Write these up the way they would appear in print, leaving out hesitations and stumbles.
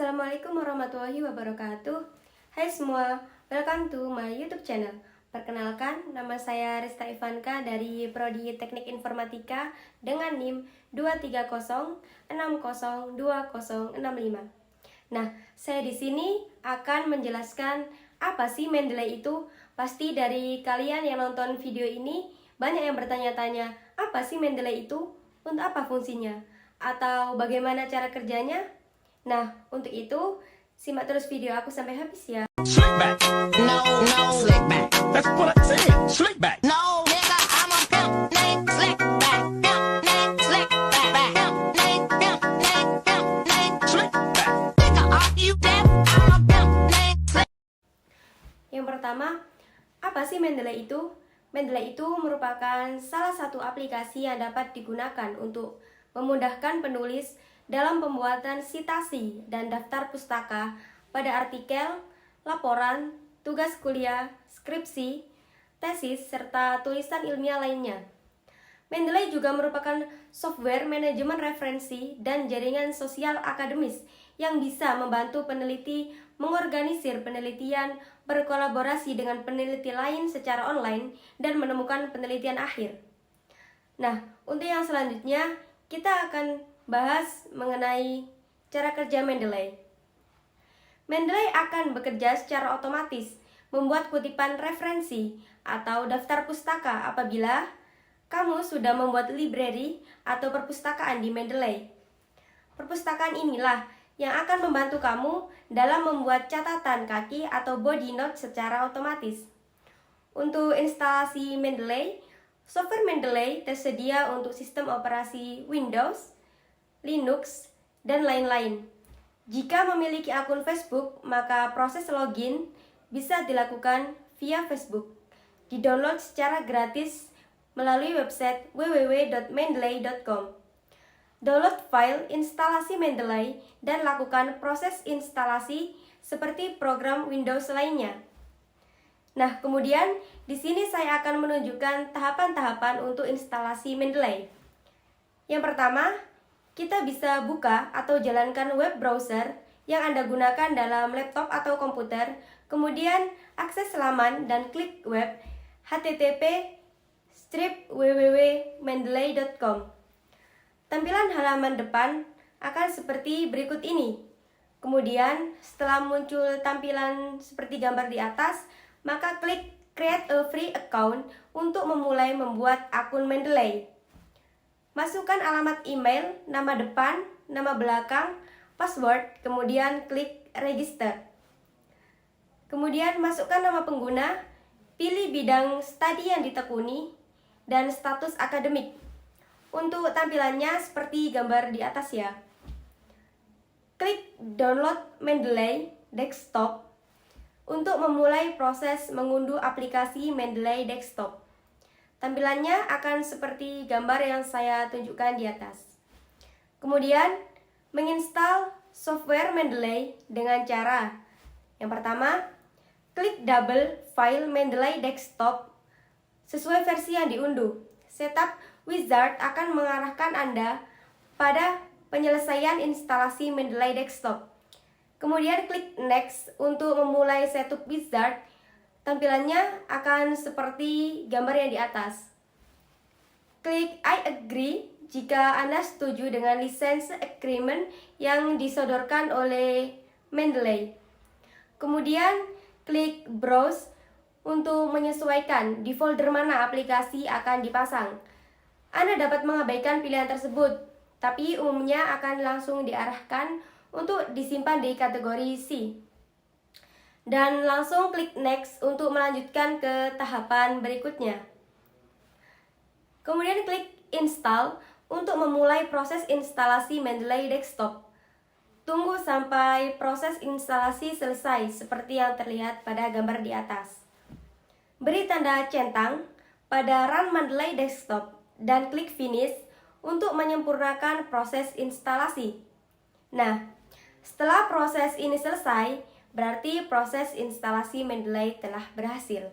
Assalamualaikum warahmatullahi wabarakatuh. Hai semua, welcome to my YouTube channel. Perkenalkan, nama saya Rista Ivanka dari Prodi Teknik Informatika dengan NIM 230602065. Nah, saya di sini akan menjelaskan apa sih Mendeley itu. Pasti dari kalian yang nonton video ini banyak yang bertanya-tanya, apa sih Mendeley itu? Untuk apa fungsinya? Atau bagaimana cara kerjanya? Nah, untuk itu, simak terus video aku sampai habis ya. Slick back. No, slick back. That's what I said. Slick back. No, nigga, I'm a pimp named Slick back. Pimp named Slick back. Pimp named Slick back. Nigga, are you deaf? I'm a pimp named Slick. Yang pertama, apa sih Mendeley itu? Mendeley itu merupakan salah satu aplikasi yang dapat digunakan untuk memudahkan penulis dalam pembuatan sitasi dan daftar pustaka pada artikel, laporan, tugas kuliah, skripsi, tesis, serta tulisan ilmiah lainnya. Mendeley juga merupakan software manajemen referensi dan jaringan sosial akademis yang bisa membantu peneliti mengorganisir penelitian, berkolaborasi dengan peneliti lain secara online, dan menemukan penelitian akhir. Nah, untuk yang selanjutnya, kita akan bahas mengenai cara kerja Mendeley. Mendeley akan bekerja secara otomatis, membuat kutipan referensi atau daftar pustaka apabila kamu sudah membuat library atau perpustakaan di Mendeley. Perpustakaan inilah yang akan membantu kamu dalam membuat catatan kaki atau body note secara otomatis. Untuk instalasi Mendeley, software Mendeley tersedia untuk sistem operasi Windows, Linux, dan lain-lain. Jika memiliki akun Facebook, maka proses login bisa dilakukan via Facebook. Di-download secara gratis melalui website www.mendeley.com. Download file instalasi Mendeley dan lakukan proses instalasi seperti program Windows lainnya. Nah, kemudian di sini saya akan menunjukkan tahapan-tahapan untuk instalasi Mendeley. Yang pertama, kita bisa buka atau jalankan web browser yang Anda gunakan dalam laptop atau komputer, kemudian akses laman dan klik web http://www.mendeley.com. Tampilan halaman depan akan seperti berikut ini. Kemudian, setelah muncul tampilan seperti gambar di atas, maka klik Create a Free Account untuk memulai membuat akun Mendeley. Masukkan alamat email, nama depan, nama belakang, password, kemudian klik Register. Kemudian masukkan nama pengguna, pilih bidang studi yang ditekuni, dan status akademik. Untuk tampilannya seperti gambar di atas ya. Klik Download Mendeley Desktop untuk memulai proses mengunduh aplikasi Mendeley Desktop. Tampilannya akan seperti gambar yang saya tunjukkan di atas. Kemudian, menginstal software Mendeley dengan cara yang pertama, klik double file Mendeley Desktop sesuai versi yang diunduh. Setup wizard akan mengarahkan Anda pada penyelesaian instalasi Mendeley Desktop. Kemudian klik Next untuk memulai setup wizard. Tampilannya akan seperti gambar yang di atas. Klik I agree jika Anda setuju dengan license agreement yang disodorkan oleh Mendeley. Kemudian klik Browse untuk menyesuaikan di folder mana aplikasi akan dipasang. Anda dapat mengabaikan pilihan tersebut, tapi umumnya akan langsung diarahkan untuk disimpan di kategori C. Dan langsung klik Next untuk melanjutkan ke tahapan berikutnya. Kemudian klik Install untuk memulai proses instalasi Mendeley Desktop. Tunggu sampai proses instalasi selesai seperti yang terlihat pada gambar di atas. Beri tanda centang pada Run Mendeley Desktop dan klik Finish untuk menyempurnakan proses instalasi. Nah, setelah proses ini selesai, berarti proses instalasi Mendeley telah berhasil.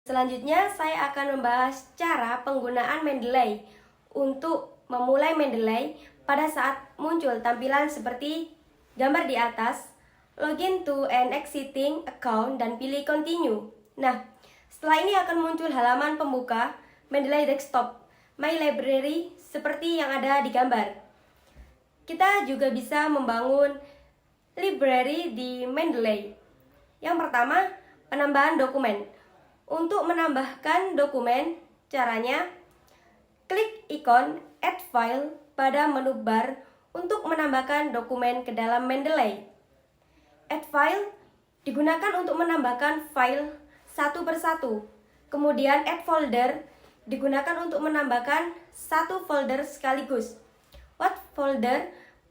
Selanjutnya, saya akan membahas cara penggunaan Mendeley. Untuk memulai Mendeley, pada saat muncul tampilan seperti gambar di atas, login to an existing account dan pilih continue. Nah, setelah ini akan muncul halaman pembuka Mendeley Desktop My Library seperti yang ada di gambar. Kita juga bisa membangun library di Mendeley. Yang pertama, penambahan dokumen. Untuk menambahkan dokumen, caranya klik ikon Add File pada menu bar untuk menambahkan dokumen ke dalam Mendeley. Add File digunakan untuk menambahkan file satu persatu. Kemudian Add Folder digunakan untuk menambahkan satu folder sekaligus. What Folder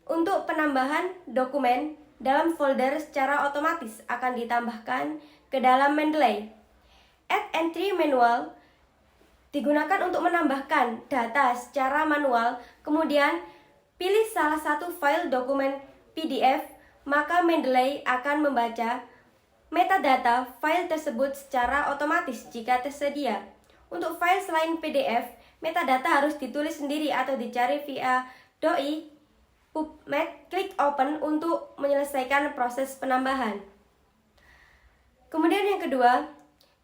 untuk penambahan dokumen dalam folder secara otomatis akan ditambahkan ke dalam Mendeley. Add Entry Manual digunakan untuk menambahkan data secara manual, kemudian pilih salah satu file dokumen PDF, maka Mendeley akan membaca metadata file tersebut secara otomatis jika tersedia. Untuk file selain PDF, metadata harus ditulis sendiri atau dicari via doi, PubMed, klik Open untuk menyelesaikan proses penambahan. Kemudian yang kedua,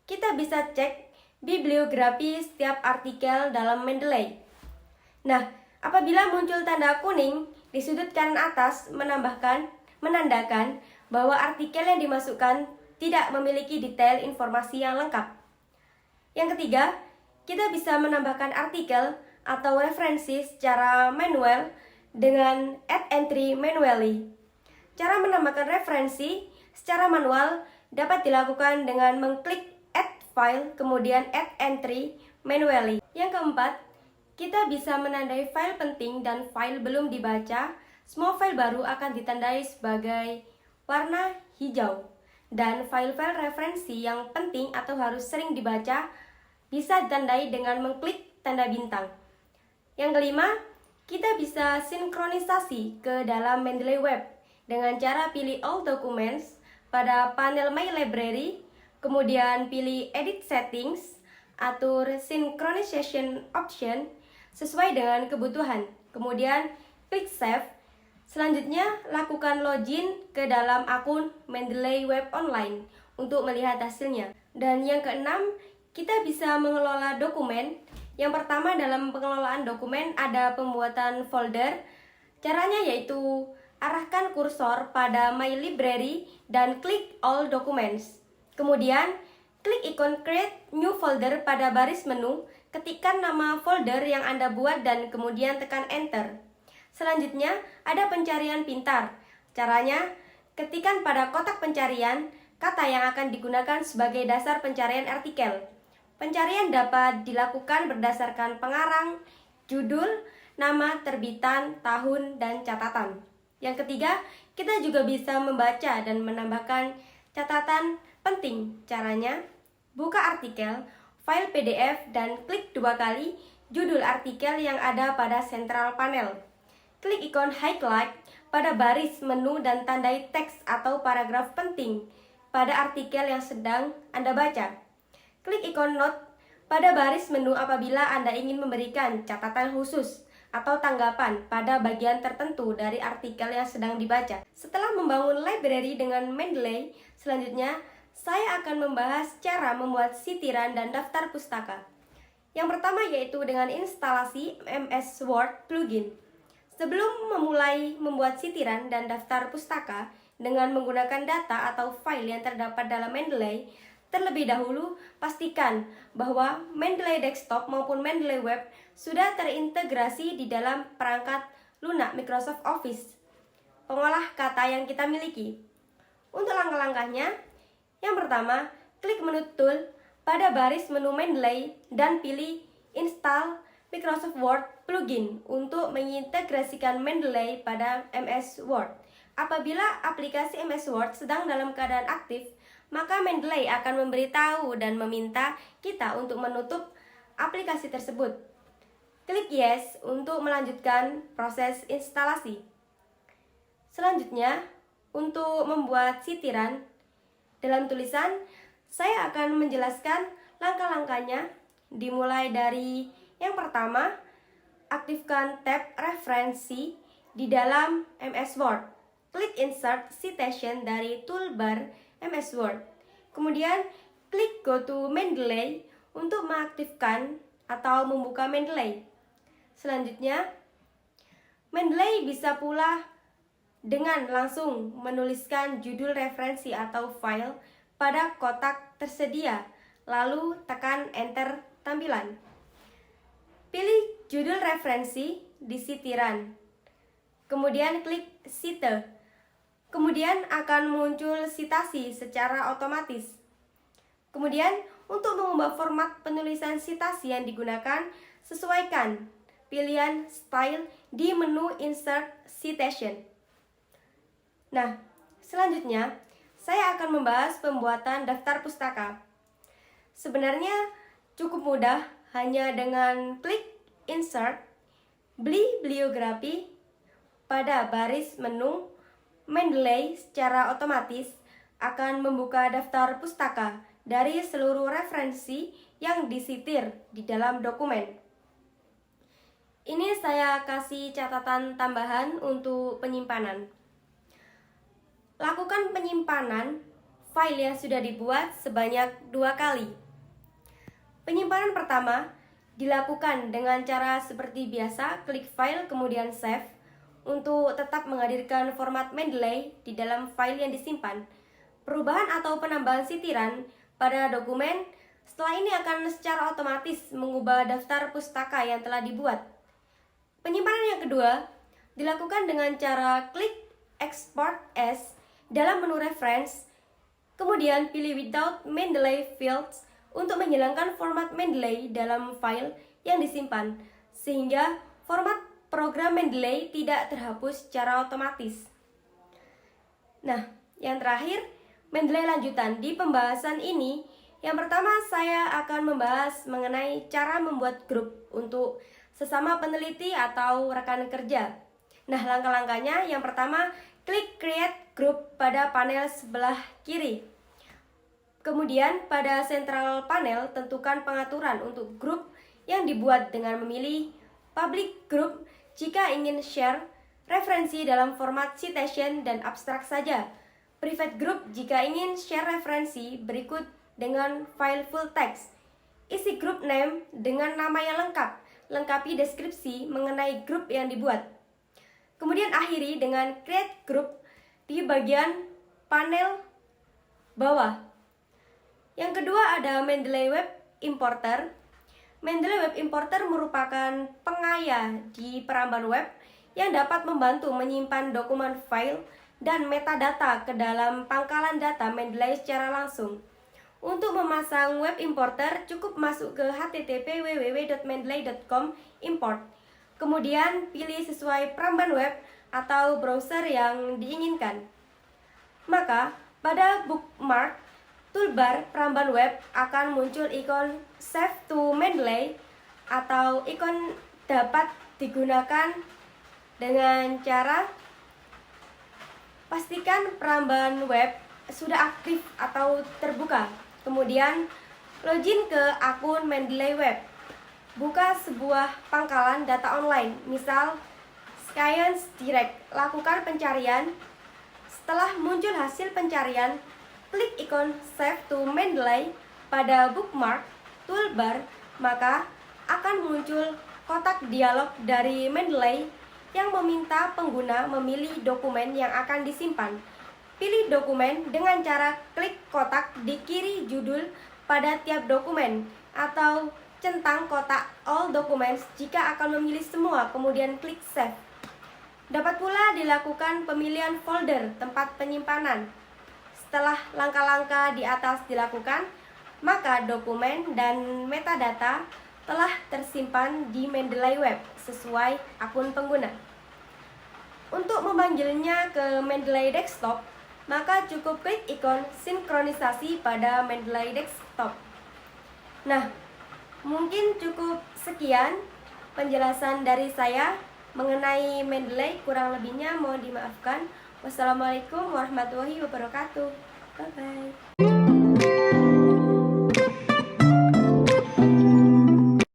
kita bisa cek bibliografi setiap artikel dalam Mendeley. Nah, apabila muncul tanda kuning di sudut kanan atas menandakan bahwa artikel yang dimasukkan tidak memiliki detail informasi yang lengkap. Yang ketiga, kita bisa menambahkan artikel atau referensi secara manual dengan Add Entry Manually. Cara menambahkan referensi secara manual dapat dilakukan dengan mengklik Add File, kemudian Add Entry Manually. Yang keempat, kita bisa menandai file penting dan file belum dibaca. Semua file baru akan ditandai sebagai warna hijau. Dan file-file referensi yang penting atau harus sering dibaca bisa ditandai dengan mengklik tanda bintang. Yang kelima, kita bisa sinkronisasi ke dalam Mendeley Web dengan cara pilih All Documents pada panel My Library, kemudian pilih Edit Settings, atur Synchronization Option sesuai dengan kebutuhan, kemudian klik Save. Selanjutnya, lakukan login ke dalam akun Mendeley Web Online untuk melihat hasilnya. Dan yang keenam, kita bisa mengelola dokumen. Yang pertama, dalam pengelolaan dokumen ada pembuatan folder. Caranya yaitu arahkan kursor pada My Library dan klik All Documents. Kemudian, klik ikon Create New Folder pada baris menu, ketikkan nama folder yang Anda buat dan kemudian tekan Enter. Selanjutnya, ada pencarian pintar. Caranya, ketikkan pada kotak pencarian kata yang akan digunakan sebagai dasar pencarian artikel. Pencarian dapat dilakukan berdasarkan pengarang, judul, nama terbitan, tahun, dan catatan. Yang ketiga, kita juga bisa membaca dan menambahkan catatan penting. Caranya, buka artikel, file PDF, dan klik 2 kali judul artikel yang ada pada sentral panel. Klik ikon Highlight pada baris menu dan tandai teks atau paragraf penting pada artikel yang sedang Anda baca. Klik ikon Note pada baris menu apabila Anda ingin memberikan catatan khusus atau tanggapan pada bagian tertentu dari artikel yang sedang dibaca. Setelah membangun library dengan Mendeley, selanjutnya saya akan membahas cara membuat sitiran dan daftar pustaka. Yang pertama yaitu dengan instalasi MS Word plugin. Sebelum memulai membuat sitiran dan daftar pustaka dengan menggunakan data atau file yang terdapat dalam Mendeley, terlebih dahulu pastikan bahwa Mendeley Desktop maupun Mendeley Web sudah terintegrasi di dalam perangkat lunak Microsoft Office, pengolah kata yang kita miliki. Untuk langkah-langkahnya, yang pertama, klik menu Tool pada baris menu Mendeley dan pilih Install Microsoft Word Plugin untuk mengintegrasikan Mendeley pada MS Word. Apabila aplikasi MS Word sedang dalam keadaan aktif, maka Mendeley akan memberitahu dan meminta kita untuk menutup aplikasi tersebut. Klik Yes untuk melanjutkan proses instalasi. Selanjutnya, untuk membuat sitiran, dalam tulisan, saya akan menjelaskan langkah-langkahnya, dimulai dari yang pertama, aktifkan tab referensi di dalam MS Word. Klik Insert Citation dari toolbar MS Word. Kemudian klik Go to Mendeley untuk mengaktifkan atau membuka Mendeley. Selanjutnya, Mendeley bisa pula dengan langsung menuliskan judul referensi atau file pada kotak tersedia, lalu tekan Enter tampilan. Pilih judul referensi di sitiran, kemudian klik Cite. Kemudian akan muncul sitasi secara otomatis. Kemudian, untuk mengubah format penulisan sitasi yang digunakan, sesuaikan pilihan Style di menu Insert Citation. Nah, selanjutnya, saya akan membahas pembuatan daftar pustaka. Sebenarnya cukup mudah, hanya dengan klik Insert, Bibliografi pada baris menu. Mendeley secara otomatis akan membuka daftar pustaka dari seluruh referensi yang disitir di dalam dokumen. Ini saya kasih catatan tambahan untuk penyimpanan. Lakukan penyimpanan file yang sudah dibuat sebanyak 2 kali. Penyimpanan pertama dilakukan dengan cara seperti biasa, klik file kemudian save untuk tetap menghadirkan format Mendeley di dalam file yang disimpan. Perubahan atau penambahan sitiran pada dokumen setelah ini akan secara otomatis mengubah daftar pustaka yang telah dibuat. Penyimpanan yang kedua dilakukan dengan cara klik Export As dalam menu Reference, kemudian pilih Without Mendeley Fields untuk menghilangkan format Mendeley dalam file yang disimpan, sehingga format program Mendeley tidak terhapus secara otomatis. Nah, yang terakhir, Mendeley lanjutan. Di pembahasan ini, yang pertama saya akan membahas mengenai cara membuat grup untuk sesama peneliti atau rekan kerja. Nah, langkah-langkahnya yang pertama, klik Create Group pada panel sebelah kiri. Kemudian pada Central Panel, tentukan pengaturan untuk grup yang dibuat dengan memilih Public Group jika ingin share referensi dalam format citation dan abstrak saja. Private Group jika ingin share referensi berikut dengan file full text. Isi group name dengan nama yang lengkap, lengkapi deskripsi mengenai grup yang dibuat. Kemudian akhiri dengan Create Group di bagian panel bawah. Yang kedua ada Mendeley Web Importer. Mendeley Web Importer merupakan pengaya di peramban web yang dapat membantu menyimpan dokumen file dan metadata ke dalam pangkalan data Mendeley secara langsung. Untuk memasang web importer, cukup masuk ke http://www.mendeley.com import. Kemudian pilih sesuai peramban web atau browser yang diinginkan. Maka, pada bookmark toolbar peramban web akan muncul ikon Save to Mendeley atau ikon dapat digunakan dengan cara pastikan peramban web sudah aktif atau terbuka. Kemudian login ke akun Mendeley Web. Buka sebuah pangkalan data online, misal Science Direct. Lakukan pencarian. Setelah muncul hasil pencarian, klik ikon Save to Mendeley pada bookmark toolbar, maka akan muncul kotak dialog dari Mendeley yang meminta pengguna memilih dokumen yang akan disimpan. Pilih dokumen dengan cara klik kotak di kiri judul pada tiap dokumen atau centang kotak All Documents jika akan memilih semua, kemudian klik Save. Dapat pula dilakukan pemilihan folder tempat penyimpanan. Setelah langkah-langkah di atas dilakukan, maka dokumen dan metadata telah tersimpan di Mendeley Web sesuai akun pengguna. Untuk memanggilnya ke Mendeley Desktop, maka cukup klik ikon sinkronisasi pada Mendeley Desktop. Nah, mungkin cukup sekian penjelasan dari saya mengenai Mendeley, kurang lebihnya mohon dimaafkan. Wassalamualaikum warahmatullahi wabarakatuh. Bye-bye.